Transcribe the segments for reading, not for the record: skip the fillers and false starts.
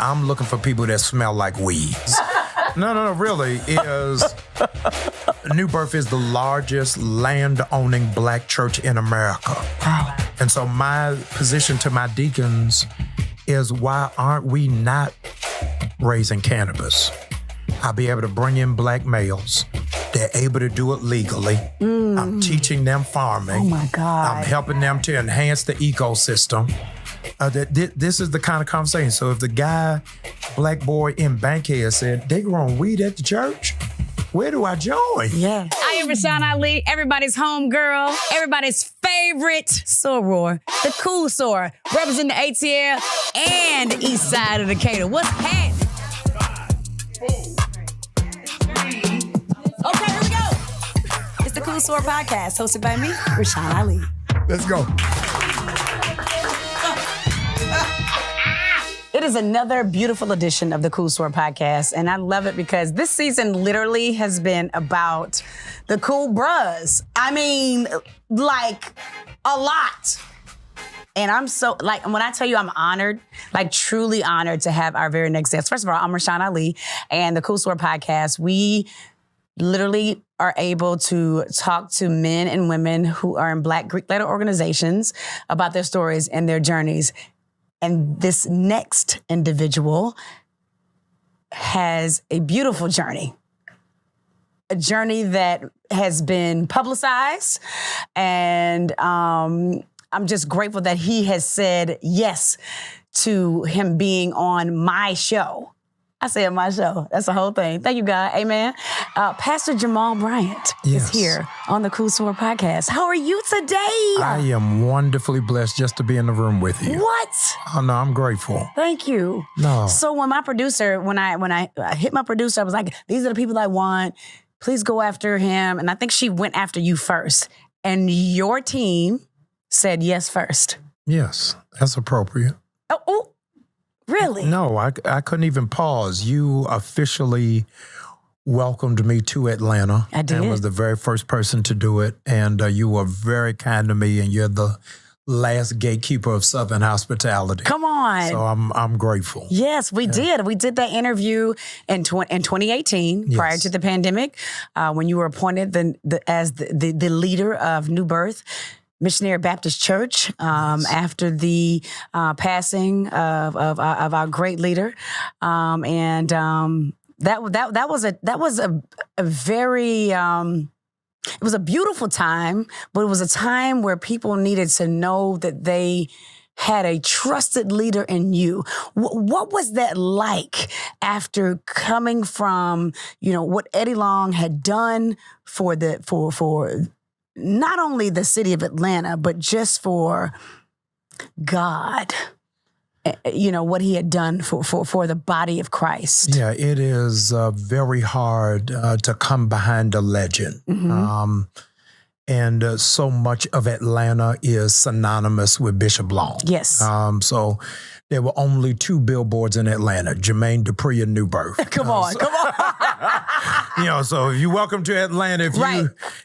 I'm looking for people that smell like weeds. No, really. New Birth is the largest land-owning black church in America. Wow. And so my position to my deacons is, why aren't we not raising cannabis? I'll be able to bring in black males. They're able to do it legally. I'm teaching them farming. Oh my God. I'm helping them to enhance the ecosystem. This is the kind of conversation. So if the guy, black boy in Bankhead said, they growing weed at the church, where do I join? Yeah. I am Rashan Ali, everybody's home girl, everybody's favorite Soror, the cool Soror, representing the ATL and the east side of Decatur. What's happening? 5, 4, 3. Okay, here we go. It's the Cool Soror podcast, hosted by me, Rashan Ali. Let's go. It is another beautiful edition of the Cool Soror podcast, and I love it because this season literally has been about the cool bros. I mean, like, a lot. And I'm so, like, when I tell you I'm honored, like truly honored to have our very next guest. First of all, I'm Rashan Ali, and the Cool Soror podcast, we literally are able to talk to men and women who are in Black Greek letter organizations about their stories and their journeys. And this next individual has a beautiful journey. A journey that has been publicized. And I'm just grateful that he has said yes to him being on my show. I say on my show. That's the whole thing. Thank you, God. Amen. Pastor Jamal Bryant is here on the Cool Soror podcast. How are you today? I am wonderfully blessed just to be in the room with you. What? Oh, no, I'm grateful. Thank you. No. So when my producer, when I hit my producer, I was like, these are the people I want. Please go after him. And I think she went after you first. And your team said yes first. Yes, that's appropriate. Oh, really? No, I couldn't even pause. You officially welcomed me to Atlanta. I did. And was the very first person to do it. And you were very kind to me, and you're the last gatekeeper of Southern hospitality. Come on. So I'm grateful. Yes, we did. We did that interview in 2018, prior to the pandemic, when you were appointed as the leader of New Birth Missionary Baptist Church, after the passing of our great leader, and that was a very it was a beautiful time, but it was a time where people needed to know that they had a trusted leader in you. What was that like after coming from, what Eddie Long had done for not only the city of Atlanta, but just for God, what he had done for the body of Christ? Yeah, it is very hard to come behind a legend. Mm-hmm. And so much of Atlanta is synonymous with Bishop Long. Yes. So there were only 2 billboards in Atlanta, Jermaine Dupri and New Birth. Come on. So if you welcome to Atlanta,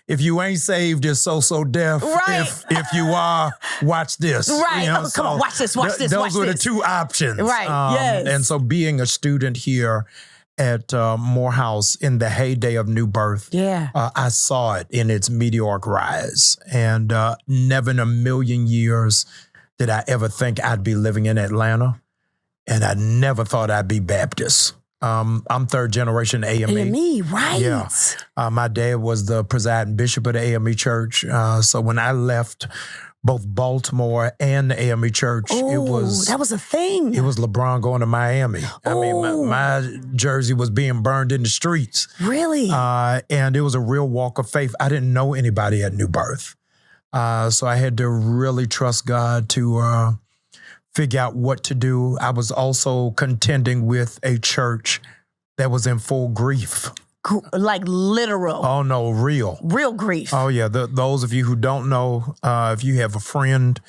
if you ain't saved, it's so deaf. Right. If you are, watch this. Right. Come on, watch this. Those were the 2 options. Right. Yes. And so being a student here at Morehouse in the heyday of New Birth, I saw it in its meteoric rise. And never in a million years did I ever think I'd be living in Atlanta. And I never thought I'd be Baptist. I'm 3rd generation AME. AME, right. Yeah. My dad was the presiding bishop of the AME church. So when I left both Baltimore and the AME church, that was a thing. It was LeBron going to Miami. I mean, my jersey was being burned in the streets. Really? And it was a real walk of faith. I didn't know anybody at New Birth. So I had to really trust God to figure out what to do. I was also contending with a church that was in full grief. Like literal. Oh, no, real. Real grief. Oh, yeah. Those of you who don't know, if you have a friend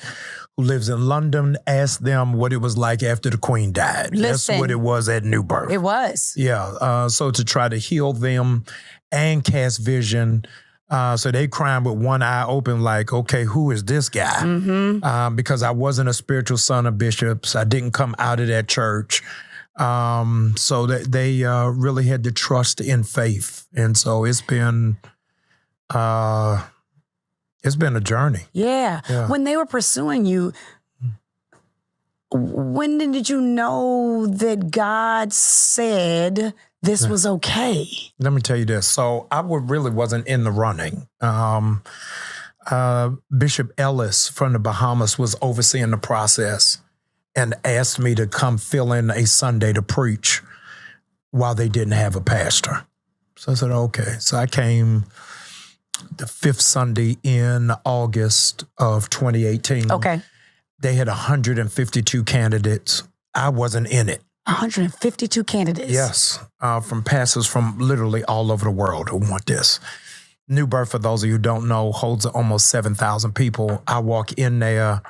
who lives in London, ask them what it was like after the Queen died. Listen, that's what it was at New Birth. It was. Yeah. So to try to heal them and cast vision, so they crying with one eye open like, okay, who is this guy? Mm-hmm. Because I wasn't a spiritual son of bishops. I didn't come out of that church. So they really had to trust in faith. And so it's been a journey. Yeah. When they were pursuing you, when did you know that God said this was okay? Let me tell you this. So I really wasn't in the running. Bishop Ellis from the Bahamas was overseeing the process and asked me to come fill in a Sunday to preach while they didn't have a pastor. So I said, okay. So I came the 5th Sunday in August of 2018. Okay. They had 152 candidates. I wasn't in it. 152 candidates. Yes, from pastors from literally all over the world who want this. New Birth, for those of you who don't know, holds almost 7,000 people. I walk in there,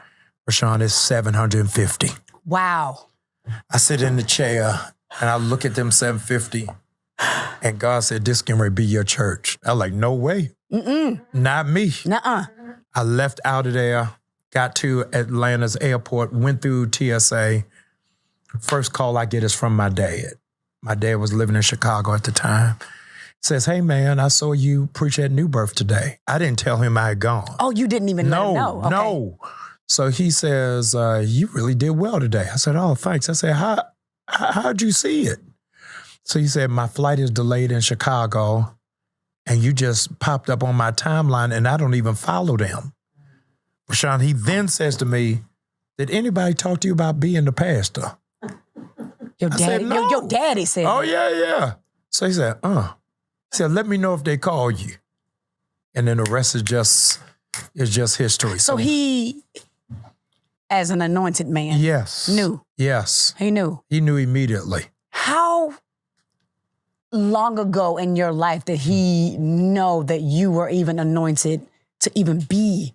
Rashan, is 750. Wow. I sit in the chair and I look at them 750 and God said, this can be your church. I was like, no way. Not me. Nuh-uh. I left out of there, got to Atlanta's airport, went through TSA. First call I get is from my dad. My dad was living in Chicago at the time. Says, hey, man, I saw you preach at New Birth today. I didn't tell him I had gone. Oh, you didn't even let him know? Okay. No. So he says, you really did well today. I said, oh, thanks. I said, how'd you see it? So he said, my flight is delayed in Chicago, and you just popped up on my timeline, and I don't even follow them. Rashan, he then says to me, did anybody talk to you about being the pastor? Your daddy, said, no. your daddy said Oh, that. yeah. So he said, He said, let me know if they call you. And then the rest is just history. So he, as an anointed man, knew. Yes. He knew. He knew immediately. How long ago in your life did he know that you were even anointed to even be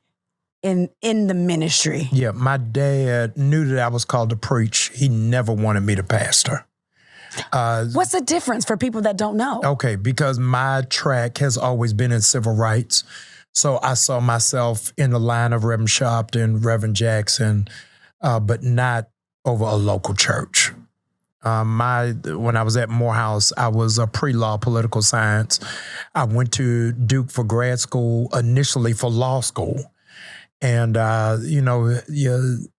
in the ministry? Yeah, my dad knew that I was called to preach. He never wanted me to pastor. What's the difference for people that don't know? Okay, because my track has always been in civil rights. So I saw myself in the line of Reverend Sharpton, Reverend Jackson, but not over a local church. When I was at Morehouse, I was a pre-law political science. I went to Duke for grad school, initially for law school. And, your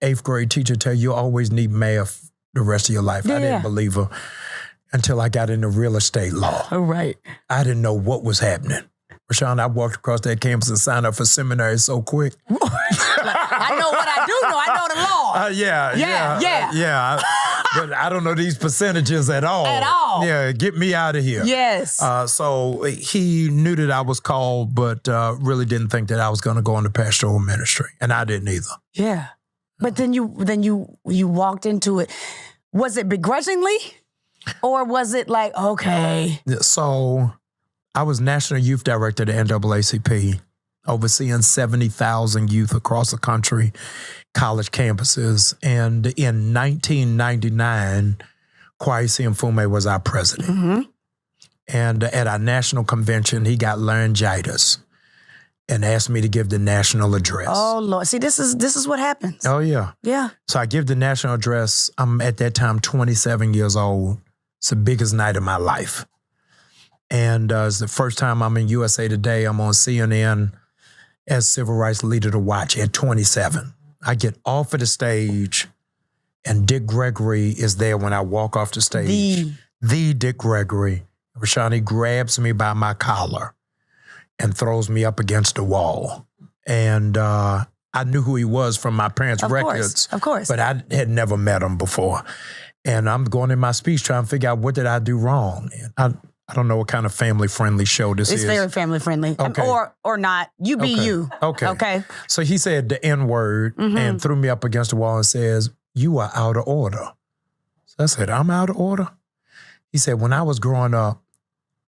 8th grade teacher tell you always need math the rest of your life. Yeah. I didn't believe her until I got into real estate law. Oh, right. I didn't know what was happening. Rashan, I walked across that campus and signed up for seminary so quick. I know what I do know. I know the law. Yeah. But I don't know these percentages at all. At all. Yeah, get me out of here. Yes. So he knew that I was called, but really didn't think that I was going to go into pastoral ministry, and I didn't either. Yeah. But then you walked into it. Was it begrudgingly, or was it like, okay? So I was National Youth Director at the NAACP, overseeing 70,000 youth across the country, college campuses. And in 1999, Kwesi Mfume was our president. Mm-hmm. And at our national convention, he got laryngitis and asked me to give the national address. Oh, Lord. See, this is what happens. Oh, yeah. Yeah. So I give the national address. I'm at that time 27 years old. It's the biggest night of my life. And it's the first time I'm in USA Today. I'm on CNN as civil rights leader to watch at 27. I get off of the stage, and Dick Gregory is there when I walk off the stage. The Dick Gregory. Rashan, he grabs me by my collar and throws me up against the wall. And I knew who he was from my parents' records. Of course. But I had never met him before. And I'm going in my speech trying to figure out what did I do wrong. And I don't know what kind of family-friendly show this is. It's very family-friendly. Okay. Or not. You be you. Okay. So he said the N-word and threw me up against the wall and says, you are out of order. So I said, I'm out of order? He said, when I was growing up,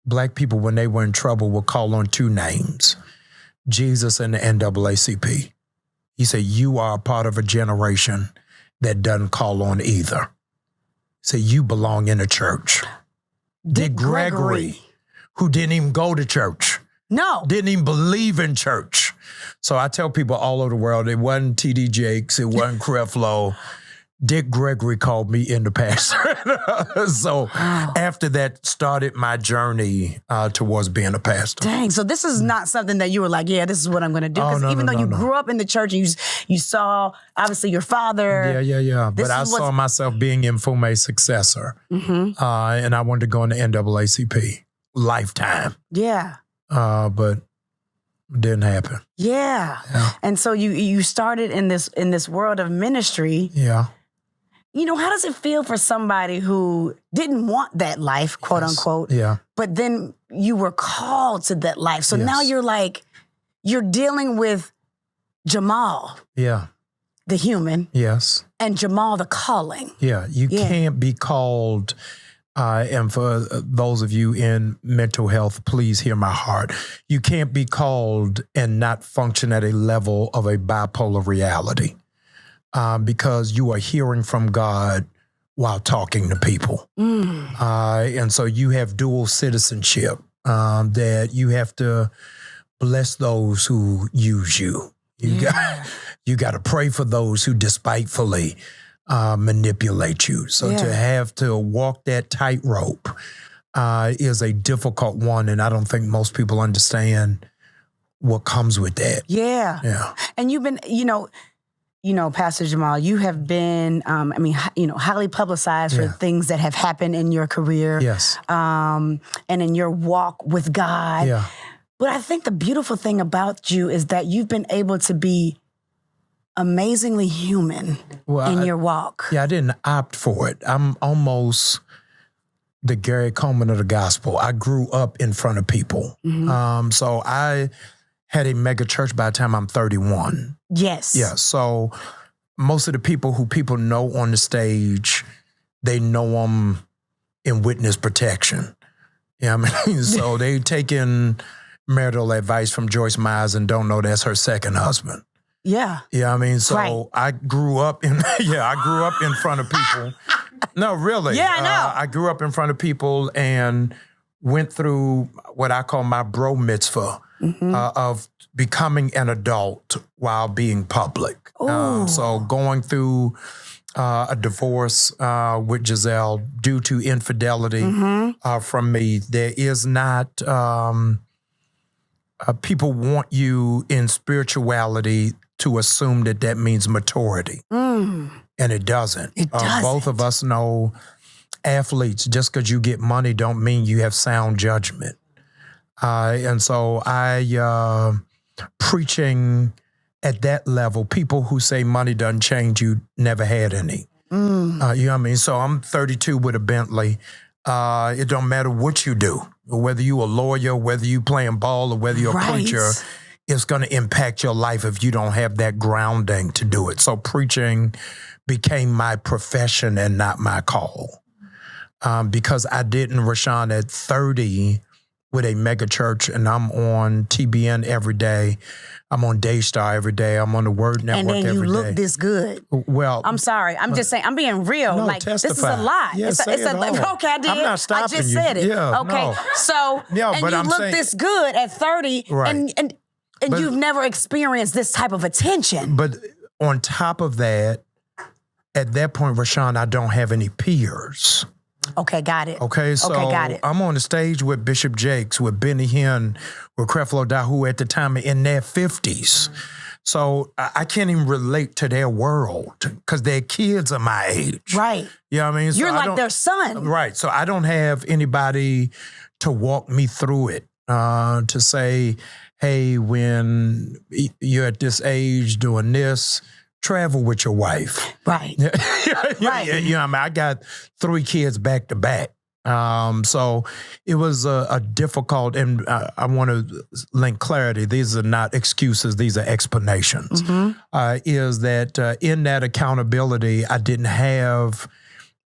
Black people, when they were in trouble, would call on 2 names, Jesus and the NAACP. He said, you are a part of a generation that doesn't call on either. He said, you belong in a church. Dick Gregory, who didn't even go to church. No. Didn't even believe in church. So I tell people all over the world, it wasn't T.D. Jakes, it wasn't Creflo. Dick Gregory called me in the pastor. So after that started my journey towards being a pastor. Dang, so this is not something that you were like, yeah, this is what I'm going to do. Because even though you grew up in the church and you saw, obviously, your father. Yeah. But I saw myself being in Fume's successor. And I wanted to go into NAACP. Lifetime. Yeah. But it didn't happen. Yeah. And so you started in this world of ministry. Yeah. You know, how does it feel for somebody who didn't want that life, quote unquote? Yeah. But then you were called to that life. So now you're dealing with Jamal. Yeah. The human. Yes. And Jamal, the calling. Yeah. You can't be called. And for those of you in mental health, please hear my heart. You can't be called and not function at a level of a bipolar reality. Because you are hearing from God while talking to people. And so you have dual citizenship, that you have to bless those who use you. You got to pray for those who despitefully manipulate you. So to have to walk that tightrope is a difficult one. And I don't think most people understand what comes with that. Yeah. And you've been, Pastor Jamal, you have been, highly publicized for things that have happened in your career. Yes. And in your walk with God. Yeah. But I think the beautiful thing about you is that you've been able to be amazingly human in your walk. Yeah, I didn't opt for it. I'm almost the Gary Coleman of the gospel. I grew up in front of people. So I had a mega church by the time I'm 31. Yes. Yeah, so most of the people who people know on the stage, they know them in witness protection. Yeah, so they taking marital advice from Joyce Myers and don't know that's her second husband. Yeah. Yeah, so I grew up in front of people. No, really. Yeah, I know. I grew up in front of people and went through what I call my bro mitzvah of becoming an adult while being public. So going through a divorce with Giselle due to infidelity from me, there is not... people want you in spirituality to assume that means maturity. And it doesn't. It doesn't. Both of us know athletes, just because you get money don't mean you have sound judgment. And so I, preaching at that level, people who say money doesn't change you never had any. You know what I mean? So I'm 32 with a Bentley. It don't matter what you do, whether you a lawyer, whether you playing ball, or whether you're a preacher, it's going to impact your life if you don't have that grounding to do it. So preaching became my profession and not my call. Because I didn't, Rashan, at 30 with a mega church, and I'm on TBN every day. I'm on Daystar every day. I'm on the Word Network every day. And then you look this good. Well, I'm sorry. I'm just saying. I'm being real. No, like testify. this is a lie. Yeah, it's say it all. okay, I did. I'm not stopping I just you. said it. Yeah, okay. no. So Yeah, and but you I'm look saying, this good at 30, right. and you've never experienced this type of attention. But on top of that, at that point, Rashan, I don't have any peers. Okay, got it. Okay, so got it. I'm on the stage with Bishop Jakes, with Benny Hinn, with Creflo Dollar, who at the time are in their 50s. So I can't even relate to their world because their kids are my age. Right. You know what I mean? So You're like their son. Right. So I don't have anybody to walk me through it, to say, hey, when you're at this age doing this, travel with your wife. Right. Right. You know what I mean? I got 3 kids back to back. So it was a difficult, and I want to link clarity. These are not excuses. These are explanations. Is that in that accountability, I didn't have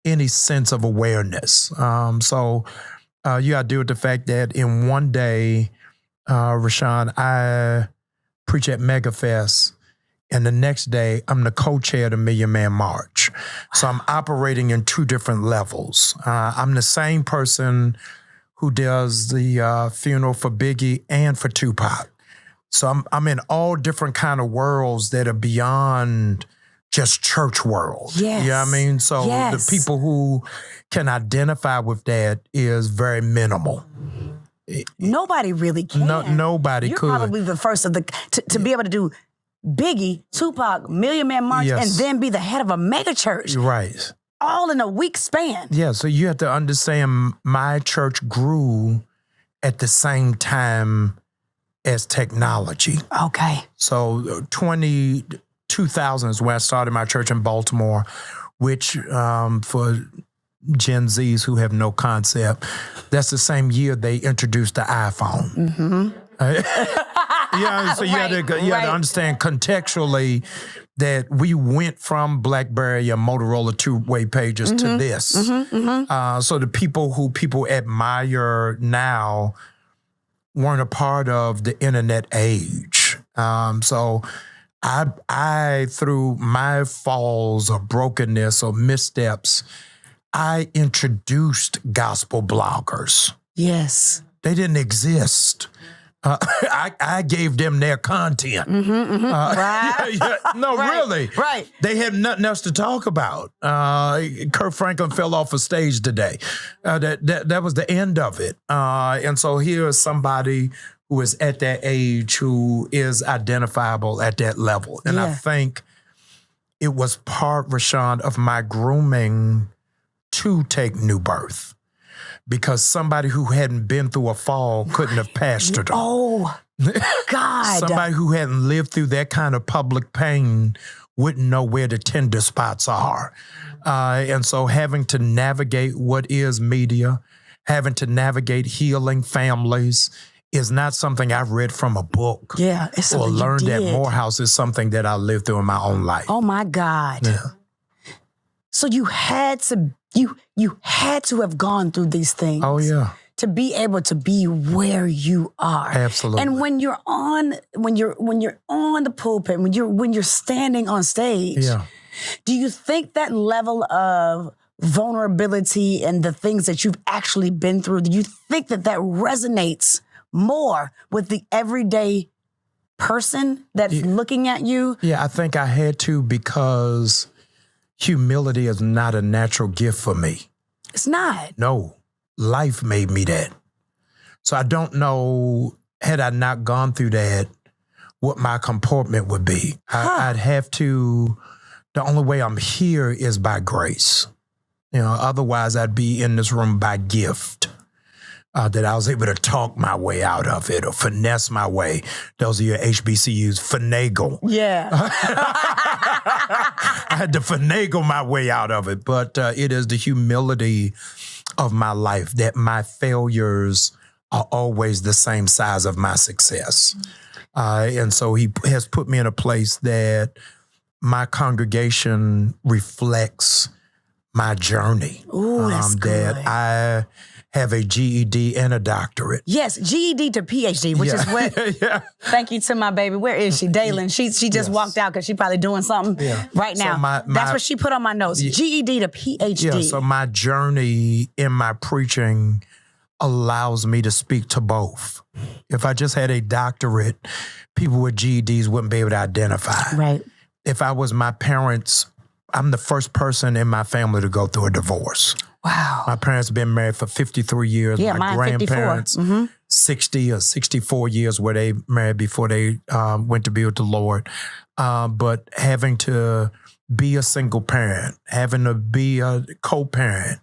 any sense of awareness. So you got to deal with the fact that in one day, Rashan, I preach at MegaFest. And the next day, I'm the co-chair of the Million Man March. So I'm operating in 2 different levels. I'm the same person who does the funeral for Biggie and for Tupac. So I'm in all different kind of worlds that are beyond just church world. Yes. You know what I mean? So Yes. the people who can identify with that is very minimal. Nobody really can. Nobody You're could. probably the first of to be able to do Biggie, Tupac, Million Man March, Yes. and then be the head of a mega church. Right. All in a week span. Yeah, so you have to understand my church grew at the same time as technology. Okay. So 2000 is when I started my church in Baltimore, which for Gen Zs who have no concept, that's the same year they introduced the iPhone. Mm-hmm. Yeah, so you had to understand contextually that we went from BlackBerry and Motorola two-way pages to this. So the people who people admire now weren't a part of the internet age. So I through my falls or brokenness or missteps, I introduced gospel bloggers. Yes. They didn't exist. I gave them their content. Right. No, Right. really. Right. They had nothing else to talk about. Kirk Franklin fell off a stage today. That was the end of it. And so here is somebody who is at that age who is identifiable at that level. And I think it was part, Rashan, of my grooming to take New Birth. Because somebody who hadn't been through a fall couldn't have pastored them. Oh, God. Somebody who hadn't lived through that kind of public pain wouldn't know where the tender spots are. And so having to navigate what is media, having to navigate healing families is not something I've read from a book. Yeah, it's something or learned you at did. Morehouse. Is something that I lived through in my own life. Oh, my God. Yeah. So you had to have gone through these things. Oh, yeah. To be able to be where you are. Absolutely. And when you're on the pulpit, when you're standing on stage, do you think that level of vulnerability and the things that you've actually been through, do you think that resonates more with the everyday person that's looking at you? Yeah, I think I had to because humility is not a natural gift for me. It's not. No, life made me that. So I don't know, had I not gone through that, what my comportment would be. I'd have to, the only way I'm here is by grace. Otherwise I'd be in this room by gift. That I was able to talk my way out of it or finesse my way. Those are your HBCUs, finagle. Yeah. I had to finagle my way out of it, but it is the humility of my life that my failures are always the same size of my success. And so he has put me in a place that my congregation reflects my journey. Ooh, that's good. That I have a GED and a doctorate. Yes, GED to PhD, which is what. Thank you to my baby. Where is she? Dalen. She just walked out because she's probably doing something right now. So that's what she put on my notes. GED to PhD. Yeah, so my journey in my preaching allows me to speak to both. If I just had a doctorate, people with GEDs wouldn't be able to identify. Right. If I was my parents, I'm the first person in my family to go through a divorce. Wow. My parents have been married for 53 years. Yeah, my mine 54. grandparents, 60 or 64 years were they married before they went to be with the Lord. But having to be a single parent, having to be a co-parent,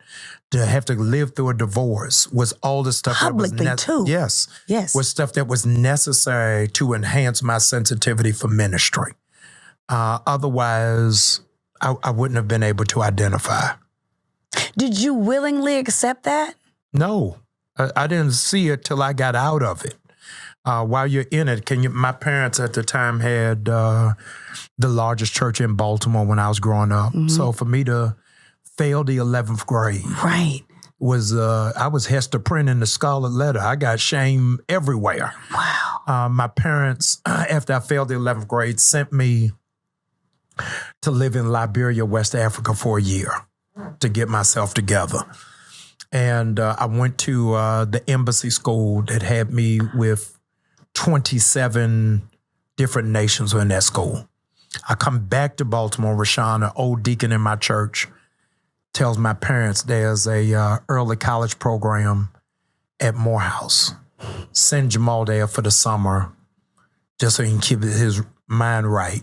to have to live through a divorce was all the stuff publicly that was too. Yes. Was stuff that was necessary to enhance my sensitivity for ministry. Otherwise, I wouldn't have been able to identify. Did you willingly accept that? No, I didn't see it till I got out of it. While you're in it, my parents at the time had the largest church in Baltimore when I was growing up. So for me to fail the 11th grade, was I was Hester Prynne in the Scarlet Letter. I got shame everywhere. Wow. My parents, after I failed the 11th grade, sent me to live in Liberia, West Africa for a year to get myself together. And I went to the embassy school that had me with 27 different nations in that school. I come back to Baltimore. Rashan, an old deacon in my church, tells my parents there's a early college program at Morehouse. Send Jamal there for the summer just so he can keep his mind right.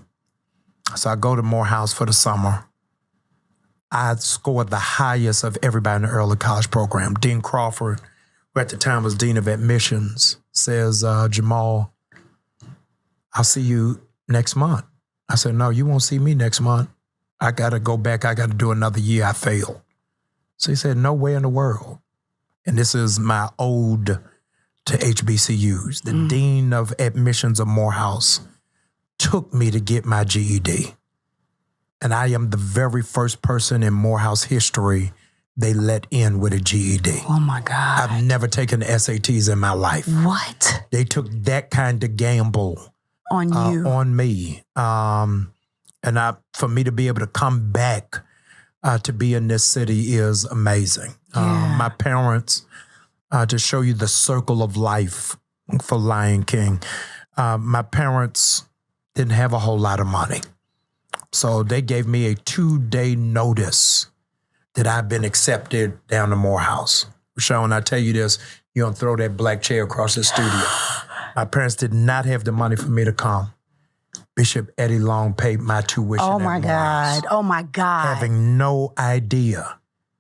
So I go to Morehouse for the summer. I scored the highest of everybody in the early college program. Dean Crawford, who at the time was Dean of Admissions, says, Jamal, I'll see you next month. I said, no, you won't see me next month. I got to go back. I got to do another year. I failed. So he said, no way in the world. And this is my ode to HBCUs. The Dean of Admissions of Morehouse took me to get my GED. And I am the very first person in Morehouse history they let in with a GED. Oh, my God. I've never taken the SATs in my life. What? They took that kind of gamble on you, on me. And for me to be able to come back to be in this city is amazing. Yeah. My parents, to show you the circle of life for Lion King, my parents didn't have a whole lot of money. So they gave me a 2-day notice that I've been accepted down to Morehouse. Rashan, I tell you this, you don't throw that black chair across the studio. My parents did not have the money for me to come. Bishop Eddie Long paid my tuition. Oh, my God. Oh, my God. Having no idea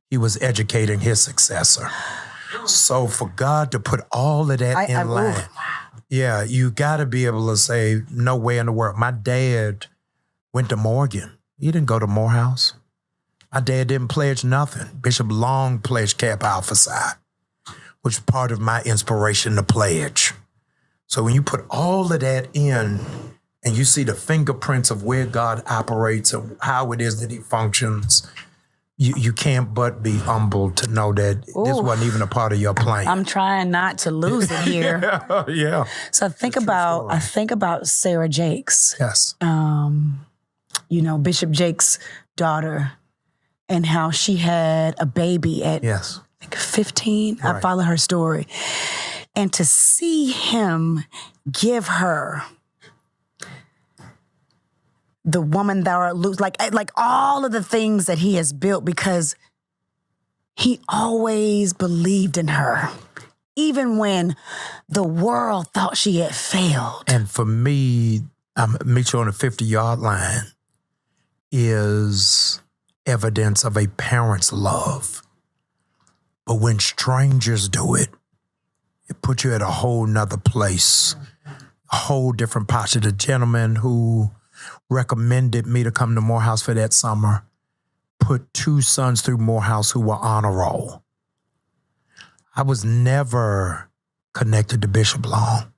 he was educating his successor. So for God to put all of that in line, yeah, you got to be able to say, no way in the world. My dad went to Morgan. He didn't go to Morehouse. My dad didn't pledge nothing. Bishop Long pledged Kappa Alpha Psi, which was part of my inspiration to pledge. So when you put all of that in and you see the fingerprints of where God operates and how it is that he functions, you can't but be humbled to know that this wasn't even a part of your plan. I'm trying not to lose it here. Yeah. So I think about Sarah Jakes. Yes. Bishop Jakes' daughter, and how she had a baby at I think 15. Right. I follow her story. And to see him give her the woman thou art loose, like all of the things that he has built, because he always believed in her, even when the world thought she had failed. And for me, meet you on the 50-yard line is evidence of a parent's love. But when strangers do it, it puts you at a whole nother place, a whole different posture. The gentleman who recommended me to come to Morehouse for that summer put 2 sons through Morehouse who were honor roll. I was never connected to Bishop Long.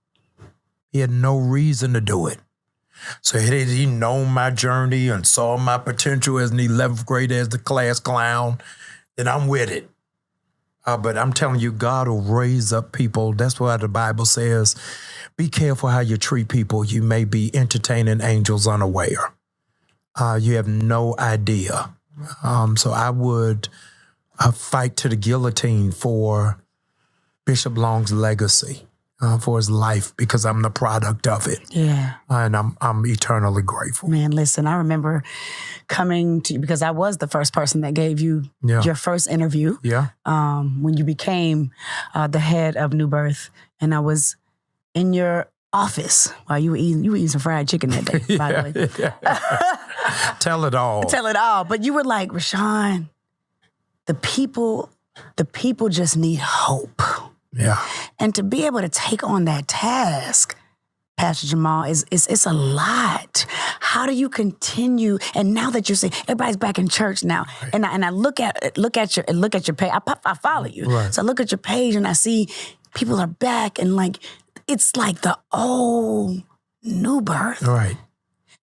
He had no reason to do it. So had he known my journey and saw my potential as an 11th grader as the class clown, then I'm with it. But I'm telling you, God will raise up people. That's why the Bible says, be careful how you treat people. You may be entertaining angels unaware. You have no idea. So I would fight to the guillotine for Bishop Long's legacy, for his life, because I'm the product of it. Yeah. And I'm eternally grateful. Man, listen, I remember coming to you because I was the first person that gave you your first interview. Yeah. When you became the head of New Birth, and I was in your office while you were eating some fried chicken that day, by the way. Tell it all. Tell it all. But you were like, Rashan, the people just need hope. Yeah. And to be able to take on that task, Pastor Jamal, it's a lot. How do you continue? And now that you're saying everybody's back in church now, right. and I look at your page. I follow you, right. So I look at your page and I see people are back, and like it's like the old New Birth. Right.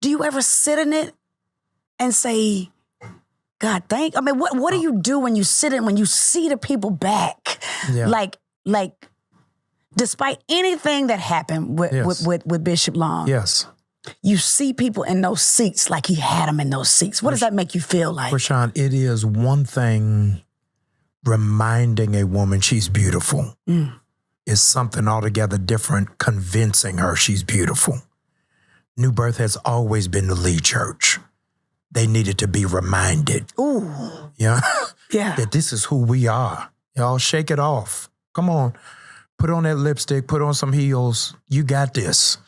Do you ever sit in it and say, God, what do you do when you sit in when you see the people back? Yeah. Like, despite anything that happened with Bishop Long, yes, you see people in those seats like he had them in those seats. What does that make you feel like? Rashan, it is one thing reminding a woman she's beautiful. Is something altogether different convincing her she's beautiful. New Birth has always been the lead church. They needed to be reminded. Ooh. Yeah. Yeah. That this is who we are. Y'all shake it off. Come on. Put on that lipstick, put on some heels. You got this.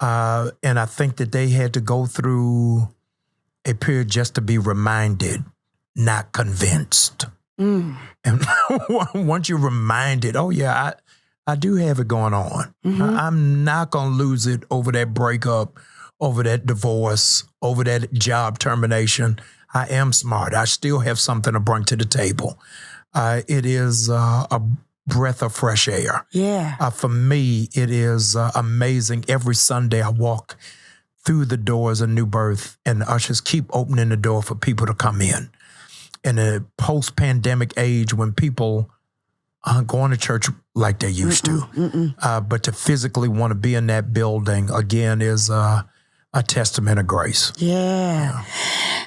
And I think that they had to go through a period just to be reminded, not convinced. And once you're reminded, oh yeah, I do have it going on. I'm not going to lose it over that breakup, over that divorce, over that job termination. I am smart. I still have something to bring to the table. It is a breath of fresh air. Yeah. For me, it is amazing. Every Sunday I walk through the doors of New Birth and the ushers keep opening the door for people to come in. In a post-pandemic age when people aren't going to church like they used to. But to physically want to be in that building, again, is a testament of grace. Yeah.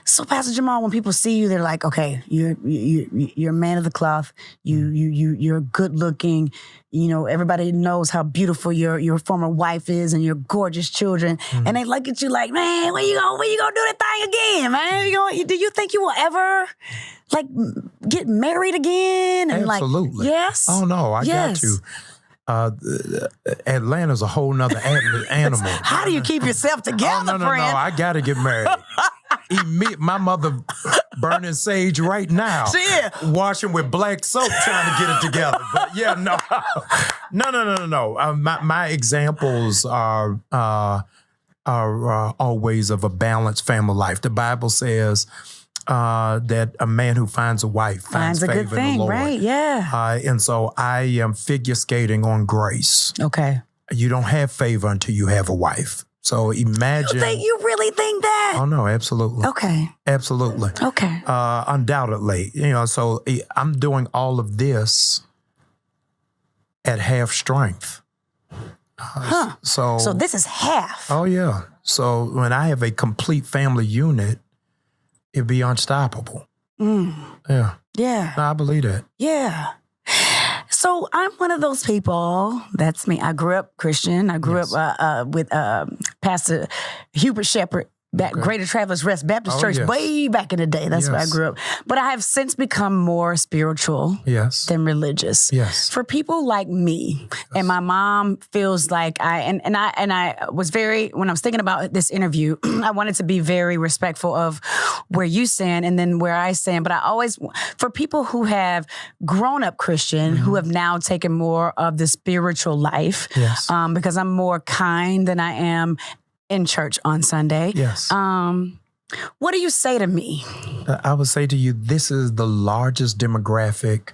So, Pastor Jamal, when people see you, they're like, okay, you're a man of the cloth. You're good looking. You know, everybody knows how beautiful your former wife is and your gorgeous children. And they look at you like, man, when you gonna do that thing again, man? Do you think you will ever like get married again? And Absolutely. Yes. Oh no, I got to. Atlanta's a whole nother animal. How do you keep yourself together, no, friend? I got to get married. My mother burning sage right now. Washing with black soap trying to get it together. But yeah, no. My examples are always of a balanced family life. The Bible says that a man who finds a wife finds a favor good thing, in the Lord. Right? Yeah. And so I am figure skating on grace. Okay. You don't have favor until you have a wife. So imagine. You really think that? Oh no, absolutely. Okay. Absolutely. Okay. Undoubtedly. So I'm doing all of this at half strength. So this is half. Oh yeah. So when I have a complete family unit, it'd be unstoppable. Yeah. Yeah. I believe that. Yeah. So I'm one of those people. That's me. I grew up Christian. I grew up with Pastor Hubert Shepherd, Greater Travelers Rest Baptist Church, way back in the day. That's where I grew up. But I have since become more spiritual than religious. Yes. For people like me, and my mom feels like I was very, when I was thinking about this interview, I wanted to be very respectful of where you stand and then where I stand. But I always, for people who have grown up Christian, who have now taken more of the spiritual life, because I'm more kind than I am in church on Sunday. Yes. What do you say to me? I would say to you, this is the largest demographic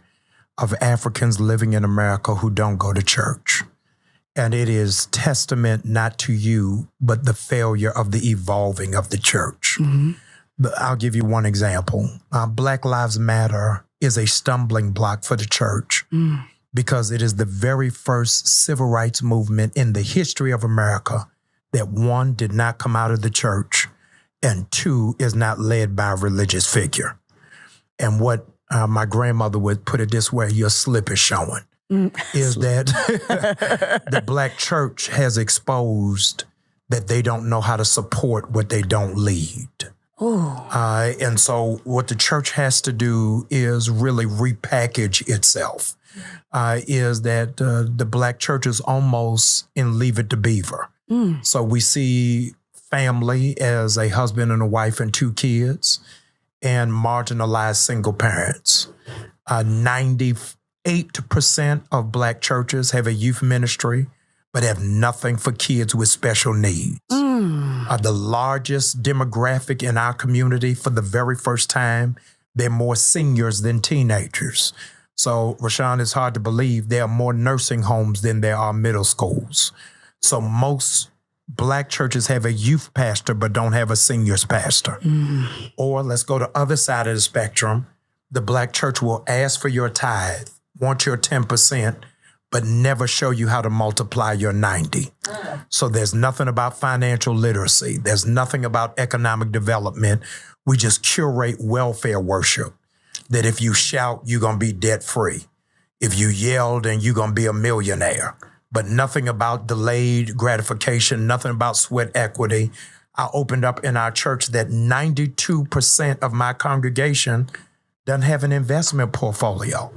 of Africans living in America who don't go to church. And it is testament not to you, but the failure of the evolving of the church. But I'll give you one example. Black Lives Matter is a stumbling block for the church because it is the very first civil rights movement in the history of America that, one, did not come out of the church, and two, is not led by a religious figure. And what my grandmother would put it this way, your slip is showing, is that the Black church has exposed that they don't know how to support what they don't lead. And so what the church has to do is really repackage itself, is that the Black church is almost in Leave It to Beaver. So we see family as a husband and a wife and two kids and marginalized single parents. 98% of Black churches have a youth ministry, but have nothing for kids with special needs. The largest demographic in our community, for the very first time, they're more seniors than teenagers. So, Rashan, it's hard to believe there are more nursing homes than there are middle schools. So most Black churches have a youth pastor but don't have a seniors pastor. Or let's go to other side of the spectrum. The Black church will ask for your tithe, want your 10%, but never show you how to multiply your 90. So there's nothing about financial literacy. There's nothing about economic development. We just curate welfare worship, that if you shout, you're going to be debt free. If you yell, then you're going to be a millionaire. but nothing about delayed gratification, nothing about sweat equity. I opened up in our church that 92% of my congregation doesn't have an investment portfolio.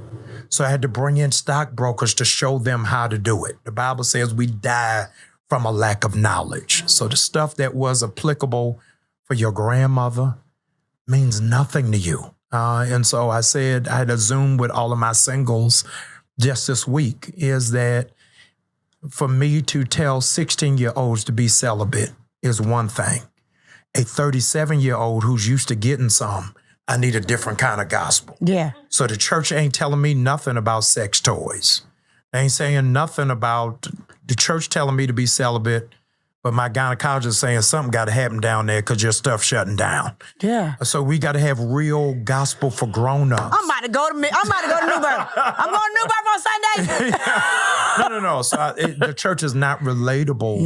So I had to bring in stockbrokers to show them how to do it. The Bible says we die from a lack of knowledge. So the stuff that was applicable for your grandmother means nothing to you. And so I said, I had a Zoom with all of my singles just this week, is that for me to tell 16-year-olds to be celibate is one thing. A 37-year-old who's used to getting some, I need a different kind of gospel. Yeah. So the church ain't telling me nothing about sex toys. They ain't saying nothing about the church telling me to be celibate, but my gynecologist is saying something got to happen down there because your stuff's shutting down. Yeah. So we got to have real gospel for grown-ups. I'm about to go to New Birth. I'm going to New Birth on Sunday. No. So the church is not relatable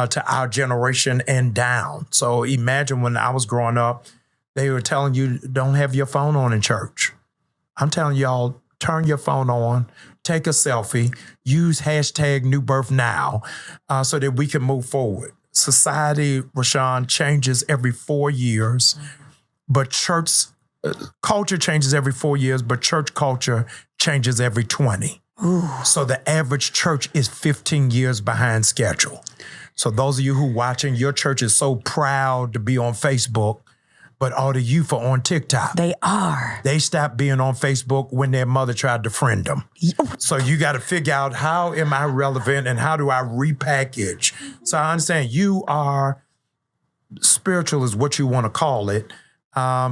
to our generation and down. So imagine when I was growing up, they were telling you, don't have your phone on in church. I'm telling y'all, turn your phone on, take a selfie, use hashtag New Birth Now so that we can move forward. Society, Rashan, changes every 4 years, but church culture changes every 4 years, but church culture changes every 20. Ooh. So the average church is 15 years behind schedule. So those of you who are watching, your church is so proud to be on Facebook, but all the youth are on TikTok. They are. They stopped being on Facebook when their mother tried to friend them. So you got to figure out, how am I relevant and how do I repackage? So I understand you are spiritual is what you want to call it,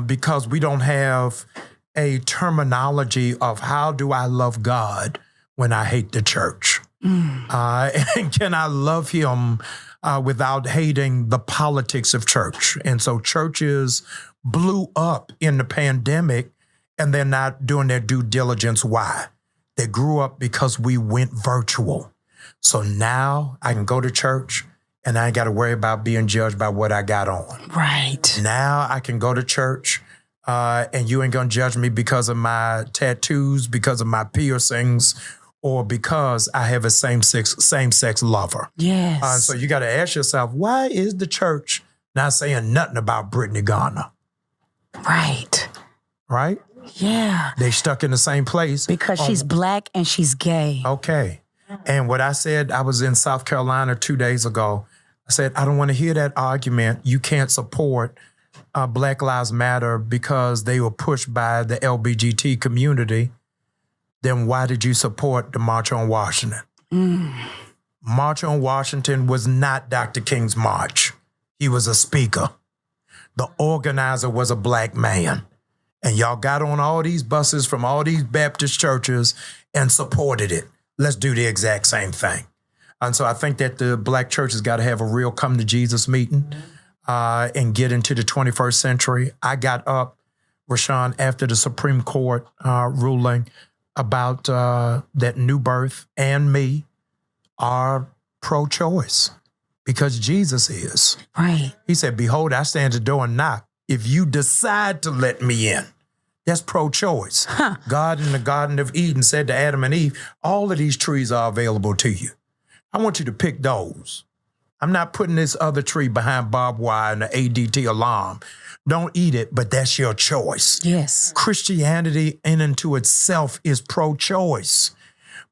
because we don't have a terminology of how do I love God when I hate the church? And can I love him without hating the politics of church? And so churches blew up in the pandemic and they're not doing their due diligence. Why? They grew up because we went virtual. So now I can go to church and I ain't got to worry about being judged by what I got on. Right. Now I can go to church and you ain't going to judge me because of my tattoos, because of my piercings, or because I have a same-sex lover. Yes. So you got to ask yourself, why is the church not saying nothing about Brittany Garner? Right. Right? Yeah. They stuck in the same place. Because she's black and she's gay. Okay. And what I said, I was in South Carolina 2 days ago. I said, I don't want to hear that argument. You can't support Black Lives Matter because they were pushed by the LGBT community. Then why did you support the March on Washington? March on Washington was not Dr. King's march. He was a speaker. The organizer was a black man. And y'all got on all these buses from all these Baptist churches and supported it. Let's do the exact same thing. And so I think that the black church has got to have a real come to Jesus meeting and get into the 21st century. I got up, Rashan, after the Supreme Court ruling about that New Birth and me are pro-choice because Jesus is. Right. He said, behold, I stand at the door and knock. If you decide to let me in, that's pro-choice. Huh. God in the Garden of Eden said to Adam and Eve, all of these trees are available to you. I want you to pick those. I'm not putting this other tree behind barbed wire and the ADT alarm. Don't eat it, but that's your choice. Yes. Christianity in and to itself is pro-choice.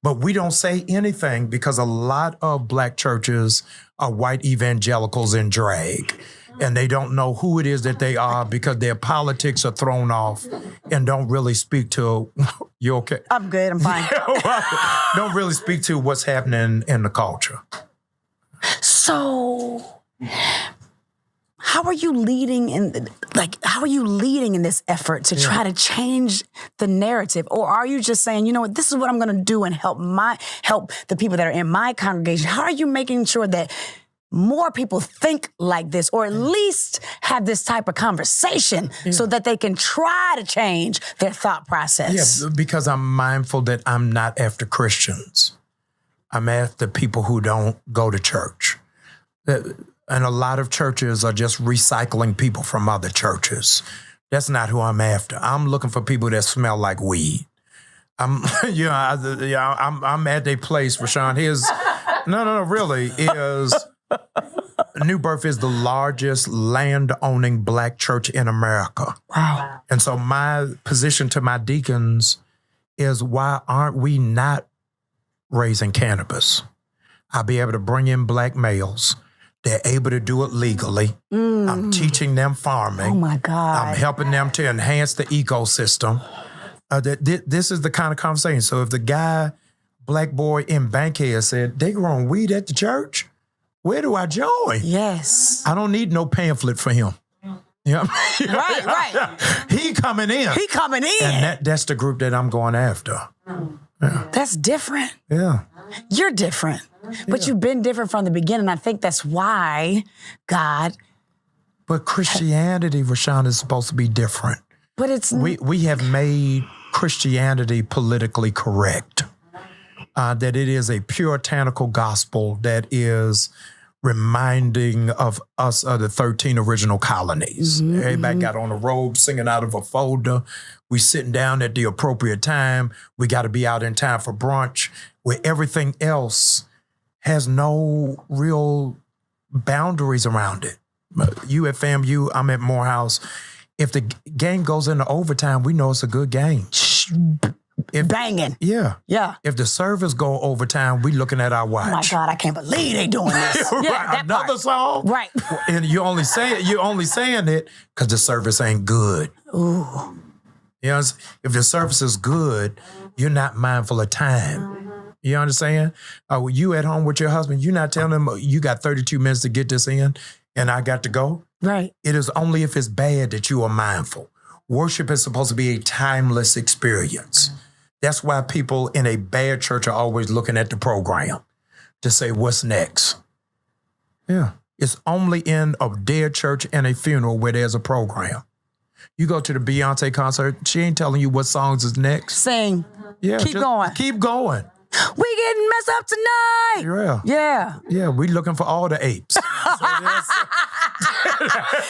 But we don't say anything because a lot of black churches are white evangelicals in drag. And they don't know who it is that they are because their politics are thrown off and don't really speak to, you okay? I'm good, I'm fine. Don't really speak to what's happening in the culture. So, how are you leading in this effort to try to change the narrative? Or are you just saying, you know what, this is what I'm going to do and help the people that are in my congregation? How are you making sure that more people think like this, or at least have this type of conversation so that they can try to change their thought process? Yeah, because I'm mindful that I'm not after Christians. I'm after people who don't go to church. And a lot of churches are just recycling people from other churches. That's not who I'm after. I'm looking for people that smell like weed. I'm at a place, Rashan. No, really, is New Birth is the largest land-owning Black church in America. Wow. And so my position to my deacons is, why aren't we not raising cannabis? I'll be able to bring in Black males. They're able to do it legally. I'm teaching them farming. Oh, my God. I'm helping them to enhance the ecosystem. This is the kind of conversation. So if the guy, Black boy in Bankhead said, they growing weed at the church, where do I join? Yes. I don't need no pamphlet for him. Yeah. Right. He coming in. And that's the group that I'm going after. Yeah. That's different. Yeah. You're different. But you've been different from the beginning. I think that's why God. But Christianity, Rashan, is supposed to be different. But it's... We have made Christianity politically correct. That it is a puritanical gospel that is reminding of us of the 13 original colonies. Everybody got on a robe singing out of a folder. We sitting down at the appropriate time. We got to be out in time for brunch, where everything else has no real boundaries around it. You at FAMU, I'm at Morehouse. If the game goes into overtime, we know it's a good game. Banging. Yeah. Yeah. If the servers go overtime, we looking at our watch. Oh, my God, I can't believe they doing this. Right. Yeah, Another song? Right. And you're only saying it because the service ain't good. Ooh. You know, if the service is good, you're not mindful of time. You understand? You at home with your husband, you're not telling him you got 32 minutes to get this in and I got to go. Right. It is only if it's bad that you are mindful. Worship is supposed to be a timeless experience. That's why people in a bad church are always looking at the program to say, what's next? Yeah. It's only in a dead church and a funeral where there's a program. You go to the Beyonce concert, she ain't telling you what songs is next. Sing. Yeah. Keep going. Keep going. We getting messed up tonight. Yeah. Yeah, we looking for all the apes.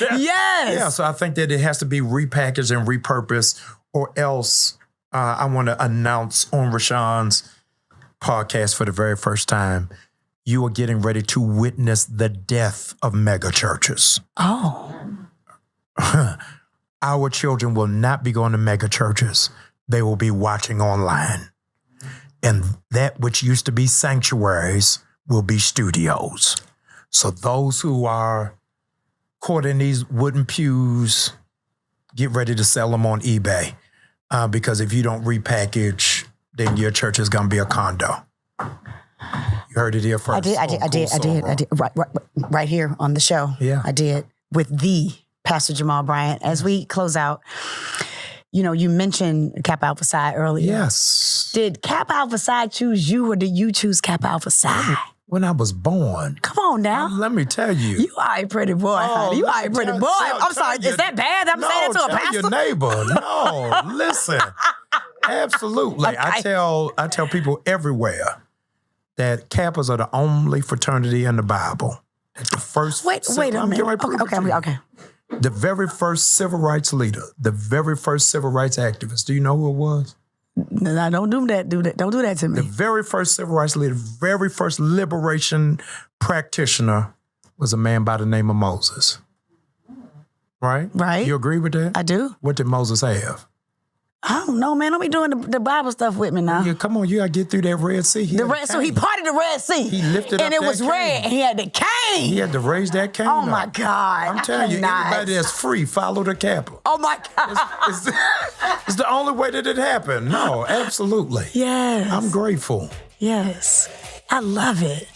Yes. Yeah, so I think that it has to be repackaged and repurposed, or else I want to announce on Rashan's podcast for the very first time, you are getting ready to witness the death of mega churches. Oh. Our children will not be going to mega churches. They will be watching online. And that which used to be sanctuaries will be studios. So those who are caught in these wooden pews, get ready to sell them on eBay. Because if you don't repackage, then your church is going to be a condo. You heard it here first. I did. Right here on the show. Yeah. I did, with the Pastor Jamal Bryant. As we close out, you mentioned Kappa Alpha Psi earlier. Yes. Did Kappa Alpha Psi choose you, or did you choose Kappa Alpha Psi? When I was born. Come on now. Let me tell you. You are a pretty boy, honey. You are a pretty boy. I'm sorry. Is that bad? I'm saying that to a pastor? Your neighbor. No, listen. Absolutely. Okay. I tell people everywhere that Kappas are the only fraternity in the Bible. The first. Wait a minute. Okay. The very first civil rights leader, the very first civil rights activist. Do you know who it was? No, don't do that. Don't do that to me. The very first civil rights leader, very first liberation practitioner was a man by the name of Moses. Right? Right. You agree with that? I do. What did Moses have? I don't know, man. Don't be doing the Bible stuff with me now. Yeah, come on. You got to get through that Red Sea. So he parted the Red Sea. He lifted up and it that was cane. red, and he had the cane. He had to raise that cane Oh, up. my God. I'm telling you, anybody that's free, follow the Kappa. Oh, my God. It's the only way that it happened. No, absolutely. Yes. I'm grateful. Yes. I love it.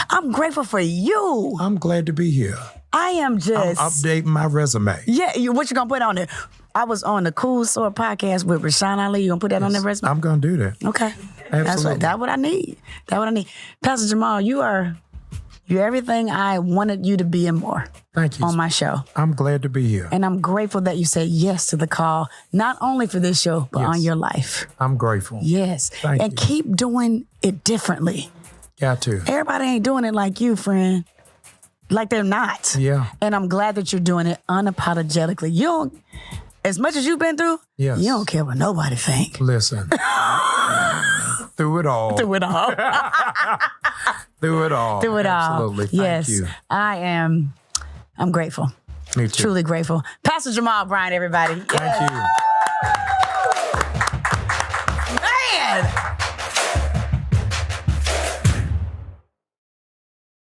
I'm grateful for you. I'm glad to be here. I am just... I'm updating my resume. Yeah, what you going to put on there? I was on the Cool Soror podcast with Rashan Ali. You going to put that on the resume? I'm going to do that. Okay. Absolutely. That's what I need. Pastor Jamal, you're everything I wanted you to be and more. Thank you. On my show. I'm glad to be here. And I'm grateful that you said yes to the call, not only for this show, but on your life. I'm grateful. Yes. Thank you. Keep doing it differently. Got to. Everybody ain't doing it like you, friend. Like they're not. Yeah. And I'm glad that you're doing it unapologetically. You don't, as much as you've been through, yes. You don't care what nobody think. Listen. Through it all. Through it all. Through it all. Through it all. Absolutely. Thank you. I'm grateful. Me too. Truly grateful. Pastor Jamal Bryant, everybody. Thank you. Man.